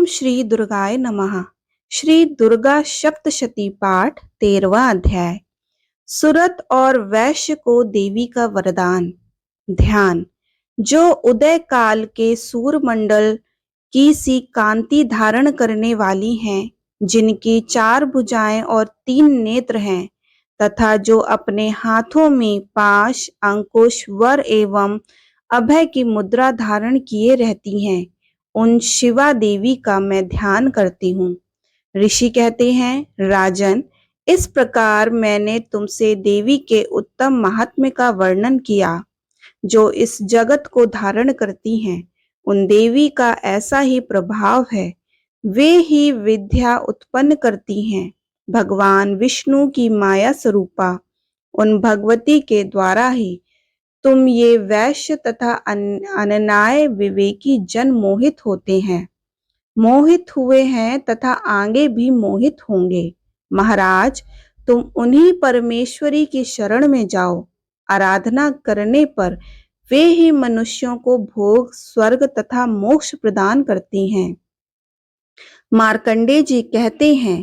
श्री दुर्गाय नमः। श्री दुर्गा सप्तशती पाठ 13वां अध्याय। सुरत और वैश्य को देवी का वरदान। ध्यान। जो उदय काल के सूर्यमंडल की सी कांति धारण करने वाली हैं, जिनकी 4 भुजाएं और 3 नेत्र हैं, तथा जो अपने हाथों में पाश, अंकुश, वर एवं अभय की मुद्रा धारण किए रहती हैं, उन शिवा देवी का मैं ध्यान करती हूँ। ऋषि कहते हैं, राजन, इस प्रकार मैंने तुमसे देवी के उत्तम महात्म्य का वर्णन किया, जो इस जगत को धारण करती हैं। उन देवी का ऐसा ही प्रभाव है, वे ही विद्या उत्पन्न करती हैं। भगवान विष्णु की माया स्वरूपा उन भगवती के द्वारा ही तुम ये वैश्य तथा अनन्याय विवेकी जन मोहित होते हैं, मोहित हुए हैं तथा आगे भी मोहित होंगे। महाराज, तुम उन्हीं परमेश्वरी की शरण में जाओ। आराधना करने पर वे ही मनुष्यों को भोग, स्वर्ग तथा मोक्ष प्रदान करती हैं। मार्कंडेय जी कहते हैं,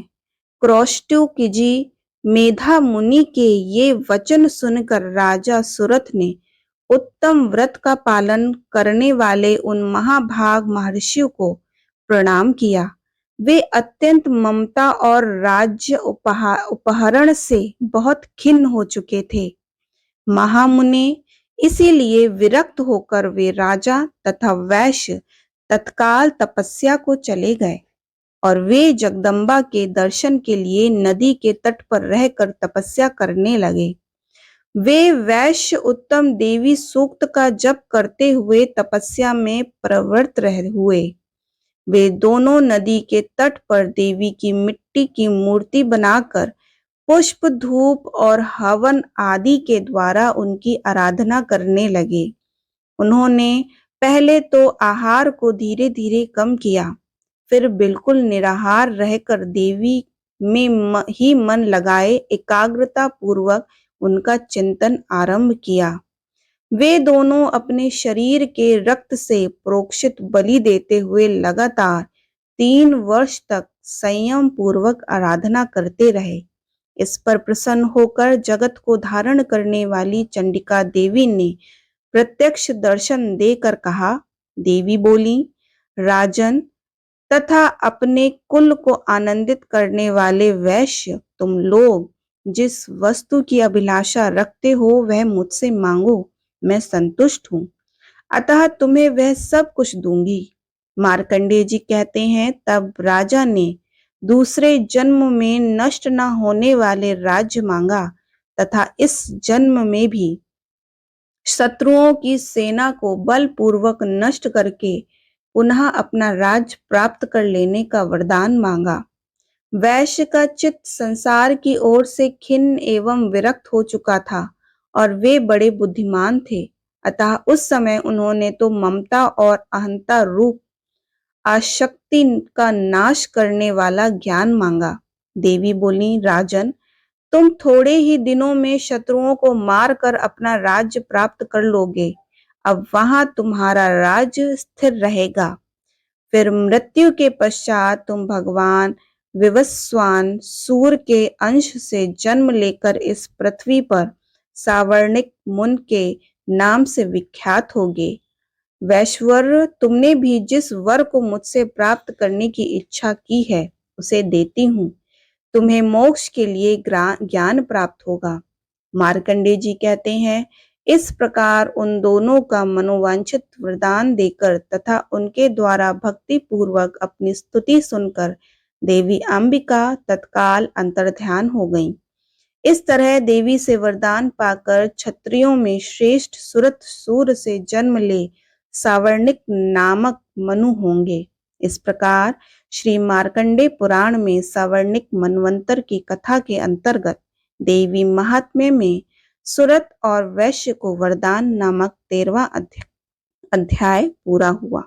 क्रौष्टुक जी मेधा मुनि के ये वचन सुनकर राजा सुरथ ने उत्तम व्रत का पालन करने वाले उन महाभाग महर्षियों को प्रणाम किया। वे अत्यंत ममता और राज्य उपहरण से बहुत खिन्न हो चुके थे। महामुनि इसीलिए विरक्त होकर वे राजा तथा वैश्य तत्काल तपस्या को चले गए और वे जगदम्बा के दर्शन के लिए नदी के तट पर रहकर तपस्या करने लगे। वे वैश्य उत्तम देवी सूक्त का जप करते हुए तपस्या में प्रवृत्त हुए। वे दोनों नदी के तट पर देवी की मिट्टी की मूर्ति बनाकर पुष्प, धूप और हवन आदि के द्वारा उनकी आराधना करने लगे। उन्होंने पहले तो आहार को धीरे धीरे कम किया, फिर बिल्कुल निराहार रहकर देवी में ही मन लगाए एकाग्रता पूर्वक उनका चिंतन आरंभ किया। वे दोनों अपने शरीर के रक्त से प्रोक्षित बलि देते हुए लगातार 3 वर्ष तक संयम पूर्वक आराधना करते रहे। इस पर प्रसन्न होकर जगत को धारण करने वाली चंडिका देवी ने प्रत्यक्ष दर्शन देकर कहा। देवी बोली, राजन तथा अपने कुल को आनंदित करने वाले वैश्य, तुम लोग जिस वस्तु की अभिलाषा रखते हो वह मुझसे मांगो, मैं संतुष्ट हूँ, अतः तुम्हें वह सब कुछ दूंगी। मार्कंडेय जी कहते हैं, तब राजा ने दूसरे जन्म में नष्ट न होने वाले राज्य मांगा तथा इस जन्म में भी शत्रुओं की सेना को बलपूर्वक नष्ट करके पुनः अपना राज्य प्राप्त कर लेने का वरदान मांगा। वैश्य का चित्त संसार की ओर से खिन्न एवं विरक्त हो चुका था और वे बड़े बुद्धिमान थे, अतः उस समय उन्होंने तो ममता और अहंता रूप आसक्ति का नाश करने वाला ज्ञान मांगा। देवी बोली, राजन, तुम थोड़े ही दिनों में शत्रुओं को मारकर अपना राज्य प्राप्त कर लोगे। अब वहां तुम्हारा राज्य स्थिर रहेगा। फिर मृत्यु के पश्चात तुम भगवान विवस्वान सूर्य के अंश से जन्म लेकर इस पृथ्वी पर सावर्णिक मुन के नाम से विख्यात होगे। वैश्वर, तुमने भी जिस वर को मुझसे प्राप्त करने की इच्छा की है उसे देती हूँ। तुम्हें मोक्ष के लिए ज्ञान प्राप्त होगा। मार्कंडेय जी कहते हैं, इस प्रकार उन दोनों का मनोवांछित वरदान देकर तथा उनके द्वारा भक्ति पूर्वक अपनी स्तुति सुनकर देवी अंबिका तत्काल अंतर्ध्यान हो गईं। इस तरह देवी से वरदान पाकर क्षत्रियों में श्रेष्ठ सुरत सूर्य से जन्म ले सावर्णिक नामक मनु होंगे। इस प्रकार श्री मार्कंडेय पुराण में सावर्णिक मनवंतर की कथा के अंतर्गत देवी महात्म्य में सुरत और वैश्य को वरदान नामक 13वां अध्याय पूरा हुआ।